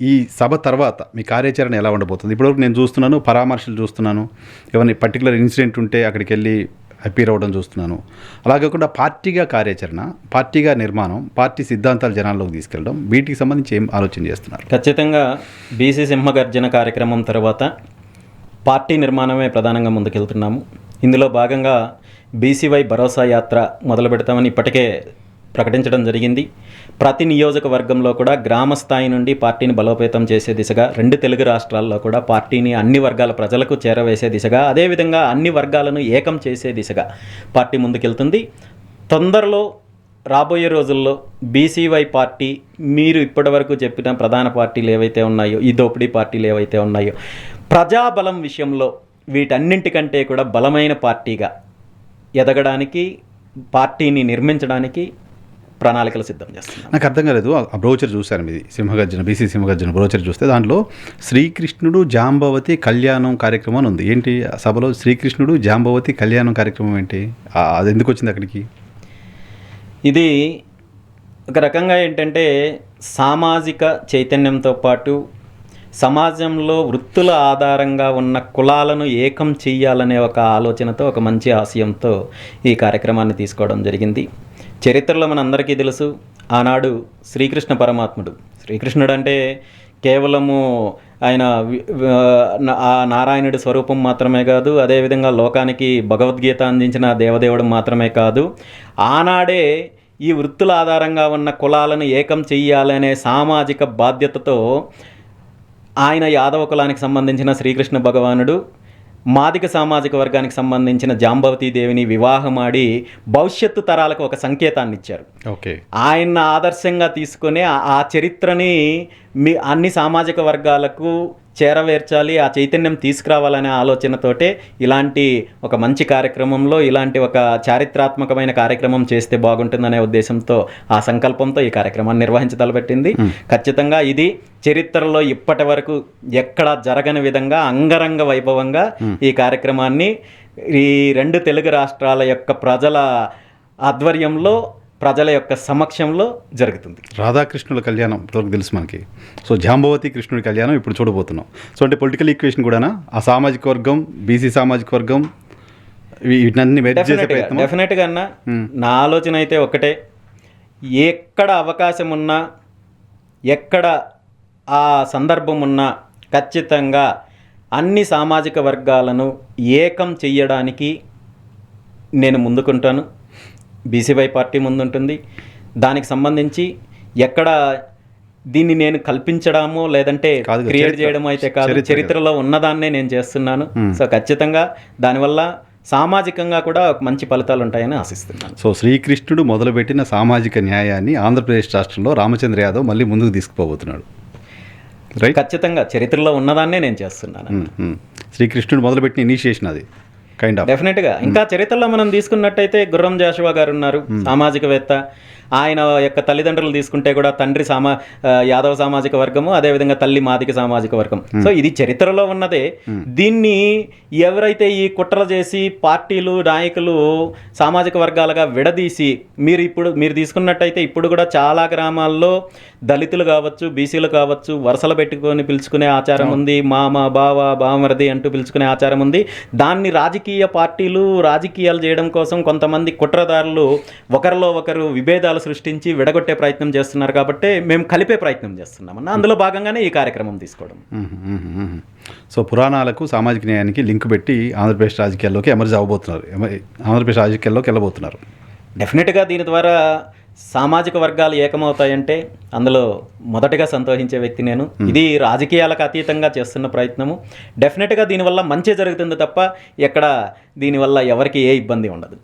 ఈ సభ తర్వాత మీ కార్యాచరణ ఎలా ఉండబోతుంది? ఇప్పటివరకు నేను చూస్తున్నాను, పరామర్శలు చూస్తున్నాను. ఏమైనా పర్టిక్యులర్ ఇన్సిడెంట్ ఉంటే అక్కడికెళ్ళి అపీర్ అవ్వడం చూస్తున్నాను. అలా కాకుండా పార్టీగా కార్యాచరణ, పార్టీగా నిర్మాణం, పార్టీ సిద్ధాంతాలు జనాల్లోకి తీసుకెళ్ళడం, వీటికి సంబంధించి ఏం ఆలోచన చేస్తున్నారు? ఖచ్చితంగా బీసీ సింహగర్జన కార్యక్రమం తర్వాత పార్టీ నిర్మాణమే ప్రధానంగా ముందుకెళ్తున్నాము. ఇందులో భాగంగా బీసీవై భరోసా యాత్ర మొదలు పెడతామని ఇప్పటికే ప్రకటించడం జరిగింది. ప్రతి నియోజకవర్గంలో కూడా గ్రామ స్థాయి నుండి పార్టీని బలోపేతం చేసే దిశగా 2 తెలుగు రాష్ట్రాల్లో కూడా పార్టీని అన్ని వర్గాల ప్రజలకు చేరవేసే దిశగా, అదేవిధంగా అన్ని వర్గాలను ఏకం చేసే దిశగా పార్టీ ముందుకెళ్తుంది. తొందరలో రాబోయే రోజుల్లో బీసీవై పార్టీ మీరు ఇప్పటివరకు చెప్పిన ప్రధాన పార్టీలు ఏవైతే ఉన్నాయో, ఈ దోపిడీ పార్టీలు ఏవైతే ఉన్నాయో, ప్రజాబలం విషయంలో వీటన్నింటికంటే కూడా బలమైన పార్టీగా ఎదగడానికి, పార్టీని నిర్మించడానికి ప్రణాళికలు సిద్ధం చేస్తున్నాం. నాకు అర్థం కాలేదు, ఆ బ్రోచర్ చూశాను మీది, సింహగర్జన, బీసీ సింహగర్జన బ్రోచర్ చూస్తే దాంట్లో శ్రీకృష్ణుడు జాంబవతి కళ్యాణం కార్యక్రమం అని ఉంది. ఏంటి ఆ సభలో శ్రీకృష్ణుడు జాంబవతి కళ్యాణం కార్యక్రమం ఏంటి? అది ఎందుకు వచ్చింది అక్కడికి? ఇది ఒక రకంగా ఏంటంటే సామాజిక చైతన్యంతో పాటు సమాజంలో వృత్తుల ఆధారంగా ఉన్న కులాలను ఏకం చెయ్యాలనే ఒక ఆలోచనతో, ఒక మంచి ఆశయంతో ఈ కార్యక్రమాన్ని తీసుకోవడం జరిగింది. చరిత్రలో మనందరికీ తెలుసు, ఆనాడు శ్రీకృష్ణ పరమాత్ముడు, శ్రీకృష్ణుడు అంటే కేవలము ఆయన ఆ నారాయణుడి స్వరూపం మాత్రమే కాదు, అదేవిధంగా లోకానికి భగవద్గీత అందించిన దేవదేవుడు మాత్రమే కాదు, ఆనాడే ఈ వృత్తుల ఆధారంగా ఉన్న కులాలను ఏకం చెయ్యాలనే సామాజిక బాధ్యతతో ఆయన యాదవ కులానికి సంబంధించిన శ్రీకృష్ణ భగవానుడు మాదిక సామాజిక వర్గానికి సంబంధించిన జాంబవతీ దేవిని వివాహమాడి భవిష్యత్తు తరాలకు ఒక సంకేతాన్ని ఇచ్చారు. ఓకే, ఆయన ఆదర్శంగా తీసుకొని ఆ చరిత్రని అన్ని సామాజిక వర్గాలకు చేరవేర్చాలి, ఆ చైతన్యం తీసుకురావాలనే ఆలోచనతోటే ఇలాంటి ఒక మంచి కార్యక్రమంలో, ఇలాంటి ఒక చారిత్రాత్మకమైన కార్యక్రమం చేస్తే బాగుంటుందనే ఉద్దేశంతో, ఆ సంకల్పంతో ఈ కార్యక్రమాన్ని నిర్వహించదలపెట్టింది. ఖచ్చితంగా ఇది చరిత్రలో ఇప్పటి వరకు ఎక్కడా జరగని విధంగా అంగరంగ వైభవంగా ఈ కార్యక్రమాన్ని ఈ 2 తెలుగు రాష్ట్రాల యొక్క ప్రజల ఆధ్వర్యంలో, ప్రజల యొక్క సమక్షంలో జరుగుతుంది. రాధాకృష్ణుల కళ్యాణం ఇప్పటివరకు తెలుసు మనకి. సో జాంబవతి కృష్ణుడి కళ్యాణం ఇప్పుడు చూడబోతున్నాం. సో అంటే పొలిటికల్ ఈక్వేషన్ కూడానా, ఆ సామాజిక వర్గం, బీసీ సామాజిక వర్గం, వీటిని మెర్జ్ చేసే ప్రయత్నం? డెఫినెట్గా అన్న, నా ఆలోచన అయితే ఒకటే, ఎక్కడ అవకాశం ఉన్నా, ఎక్కడ ఆ సందర్భం ఉన్నా ఖచ్చితంగా అన్ని సామాజిక వర్గాలను ఏకం చెయ్యడానికి నేను ముందుకుంటాను. BCY party ముందుంటుంది. దానికి సంబంధించి ఎక్కడ దీన్ని నేను కల్పించడమో లేదంటే క్రియేట్ చేయడమో అయితే కాదు, చరిత్రలో ఉన్నదాన్నే నేను చేస్తున్నాను. సో ఖచ్చితంగా దానివల్ల సామాజికంగా కూడా మంచి ఫలితాలు ఉంటాయని ఆశిస్తున్నాను. సో శ్రీకృష్ణుడు మొదలుపెట్టిన సామాజిక న్యాయాన్ని ఆంధ్రప్రదేశ్ రాష్ట్రంలో రామచంద్ర యాదవ్ మళ్ళీ ముందుకు తీసుకుపోబోతున్నాడు. రైట్, ఖచ్చితంగా చరిత్రలో ఉన్నదాన్నే నేను చేస్తున్నాను. శ్రీకృష్ణుడు మొదలుపెట్టిన ఇనిషియేషన్ అది కైండ్ ఆఫ్. డెఫినెట్గా ఇంకా చరిత్రలో మనం తీసుకున్నట్టయితే గుర్రం జాషువా గారు ఉన్నారు, సామాజికవేత్త. ఆయన యొక్క తల్లిదండ్రులు తీసుకుంటే కూడా తండ్రి యాదవ సామాజిక వర్గము, అదేవిధంగా తల్లి మాదిక సామాజిక వర్గం. సో ఇది చరిత్రలో ఉన్నదే. దీన్ని ఎవరైతే ఈ కుట్రలు చేసి పార్టీలు, నాయకులు సామాజిక వర్గాలుగా విడదీసి, మీరు తీసుకున్నట్టయితే ఇప్పుడు కూడా చాలా గ్రామాల్లో దళితులు కావచ్చు, బీసీలు కావచ్చు, వరుసలు పెట్టుకొని పిలుచుకునే ఆచారం ఉంది. మామ, బావ, బామరది అంటూ పిలుచుకునే ఆచారం ఉంది. దాన్ని రాజకీయ పార్టీలు రాజకీయాలు చేయడం కోసం కొంతమంది కుట్రదారులు ఒకరిలో ఒకరు విభేదాలు సృష్టించి విడగొట్టే ప్రయత్నం చేస్తున్నారు. కాబట్టి మేము కలిపే ప్రయత్నం చేస్తున్నామన్న, అందులో భాగంగానే ఈ కార్యక్రమం తీసుకోవడం. సో పురాణాలకు సామాజిక న్యాయానికి లింక్ పెట్టి ఆంధ్రప్రదేశ్ రాజకీయాల్లోకి ఎమర్జ్ అవ్వబోతున్నారు, ఆంధ్రప్రదేశ్ రాజకీయాల్లోకి వెళ్ళబోతున్నారు. డెఫినెట్గా దీని ద్వారా సామాజిక వర్గాలు ఏకమవుతాయంటే అందులో మొదటగా సంతోషించే వ్యక్తి నేను. ఇది రాజకీయాలకు అతీతంగా చేస్తున్న ప్రయత్నము. డెఫినెట్గా దీనివల్ల మంచి జరుగుతుంది తప్ప ఎక్కడ దీనివల్ల ఎవరికి ఏ ఇబ్బంది ఉండదు.